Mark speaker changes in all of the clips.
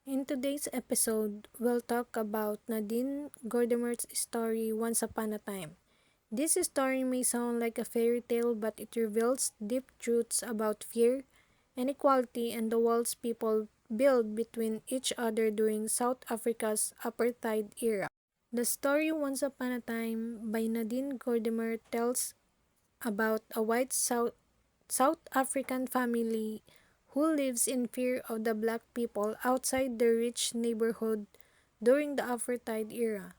Speaker 1: In today's episode, we'll talk about Nadine Gordimer's story Once Upon a Time. This story may sound like a fairy tale, but it reveals deep truths about fear, inequality, and the walls people build between each other during South Africa's apartheid era. The story Once Upon a Time by Nadine Gordimer tells about a white South African family who lives in fear of the black people outside their rich neighborhood during the apartheid era.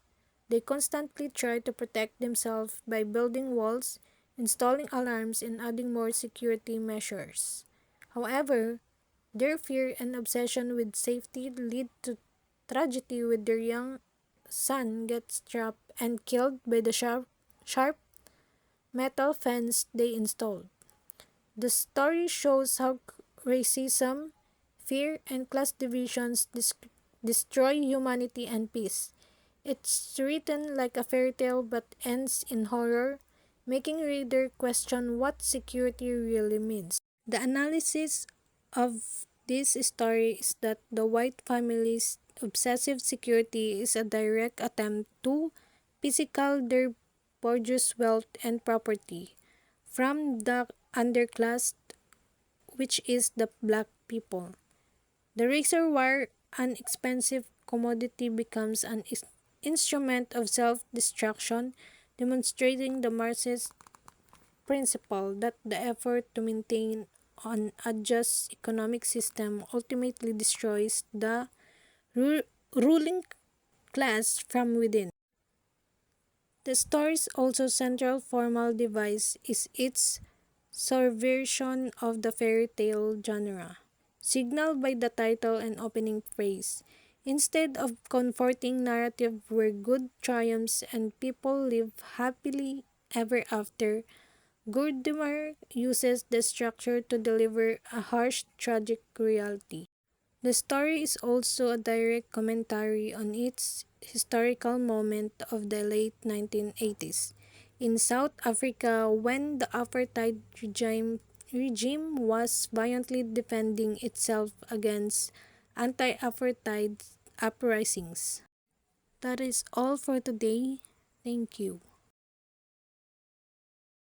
Speaker 1: They constantly try to protect themselves by building walls, installing alarms, and adding more security measures. However, their fear and obsession with safety lead to tragedy with their young son gets trapped and killed by the sharp metal fence they installed. The story shows how racism, fear, and class divisions destroy humanity and peace. It's written like a fairy tale but ends in horror, making reader question what security really means. The analysis of this story is that the white family's obsessive security is a direct attempt to physical their bourgeois wealth and property from the underclass, which is the black people. The razor wire, an expensive commodity, becomes an instrument of self destruction, demonstrating the Marxist principle that the effort to maintain an unjust economic system ultimately destroys the ruling class from within. The story's also central formal device is its subversion of the fairy tale genre, signaled by the title and opening phrase. Instead of comforting narrative where good triumphs and people live happily ever after, Gordimer uses the structure to deliver a harsh, tragic reality. The story is also a direct commentary on its historical moment of the late 1980s in South Africa when the apartheid regime was violently defending itself against anti-apartheid uprisings. That is all for today. Thank you.